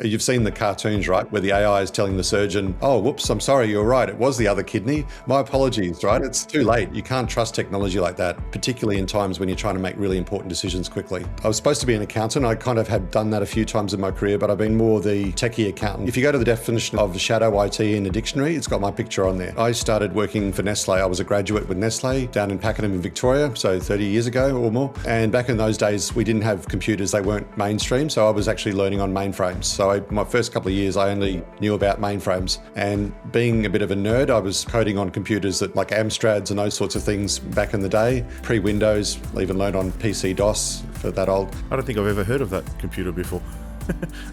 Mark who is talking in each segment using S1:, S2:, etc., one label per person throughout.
S1: You've seen the cartoons, right, where the AI is telling the surgeon, oh, whoops, I'm sorry, you're right, it was the other kidney. My apologies, right? It's too late. You can't trust technology like that, particularly in times when you're trying to make really important decisions quickly. I was supposed to be an accountant. I kind of had done that a few times in my career, but I've been more the techie accountant. If you go to the definition of shadow IT in a dictionary, it's got my picture on there. I started working for Nestle. I was a graduate with Nestle down in Pakenham in Victoria, so 30 years ago or more. And back in those days, we didn't have computers. They weren't mainstream, so I was actually learning on mainframes. So my first couple of years, I only knew about mainframes. And being a bit of a nerd, I was coding on computers that like Amstrads and those sorts of things back in the day, pre-Windows, even learned on PC-DOS for that old.
S2: I don't think I've ever heard of that computer before.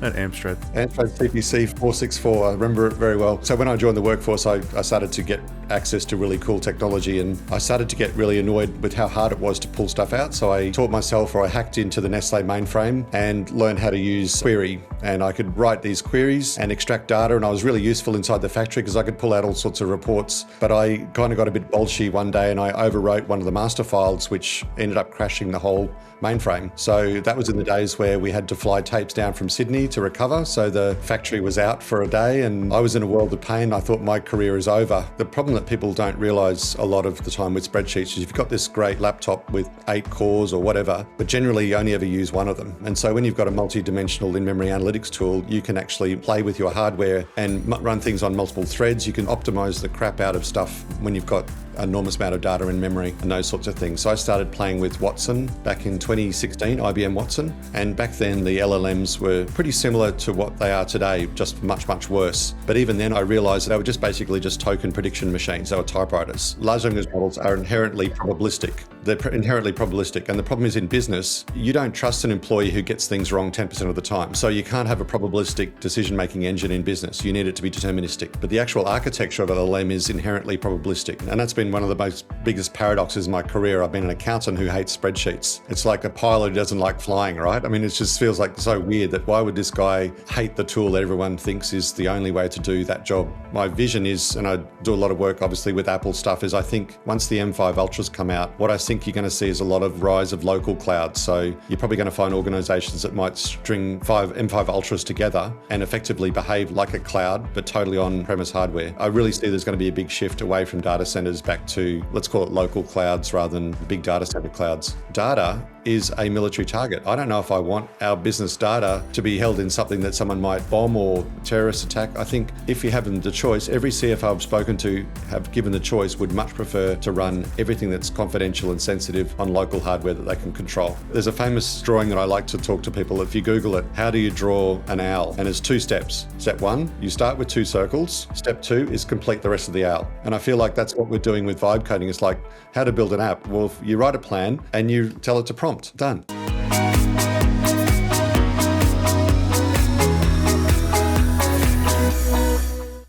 S2: An Amstrad.
S1: Amstrad CPC 464, I remember it very well. So when I joined the workforce, I started to get access to really cool technology, and I started to get really annoyed with how hard it was to pull stuff out. So I taught myself, or I hacked into the Nestle mainframe and learned how to use query. And I could write these queries and extract data, and I was really useful inside the factory because I could pull out all sorts of reports. But I kind of got a bit bolshy one day and I overwrote one of the master files, which ended up crashing the whole mainframe. So that was in the days where we had to fly tapes down from Sydney to recover. So the factory was out for a day and I was in a world of pain. I thought my career is over. The problem that people don't realize a lot of the time with spreadsheets is you've got this great laptop with 8 cores or whatever, but generally you only ever use one of them. And so when you've got a multi-dimensional in-memory analytics tool, you can actually play with your hardware and run things on multiple threads. You can optimize the crap out of stuff when you've got an enormous amount of data in memory and those sorts of things. So I started playing with Watson back in 2016, IBM Watson. And back then the LLMs were pretty similar to what they are today, just much, much worse. But even then I realized that they were just basically just token prediction machines. They were typewriters. Large language models are inherently probabilistic. They're inherently probabilistic. And the problem is in business, you don't trust an employee who gets things wrong 10% of the time. So you can't have a probabilistic decision-making engine in business. You need it to be deterministic. But the actual architecture of LLM is inherently probabilistic. And that's been one of the most biggest paradoxes in my career. I've been an accountant who hates spreadsheets. It's like a pilot who doesn't like flying, right? I mean, it just feels like so weird that why would this guy hate the tool that everyone thinks is the only way to do that job? My vision is, and I do a lot of work obviously with Apple stuff, is I think once the M5 Ultras come out, what I think you're going to see is a lot of rise of local clouds. So you're probably going to find organizations that might string M5 Ultras together and effectively behave like a cloud, but totally on-premise hardware. I really see there's going to be a big shift away from data centers back to, let's call it local clouds rather than big data center clouds. Data is a military target. I don't know if I want our business data to be held in something that someone might bomb or terrorist attack. I think if you have the choice, every CFO I've spoken to have given the choice would much prefer to run everything that's confidential and sensitive on local hardware that they can control. There's a famous drawing that I like to talk to people. If you Google it, how do you draw an owl? And it's 2 steps. Step 1, you start with 2 circles. Step 2 is complete the rest of the owl. And I feel like that's what we're doing with vibe coding. It's like how to build an app. Well, you write a plan and you tell it to prompt. Done.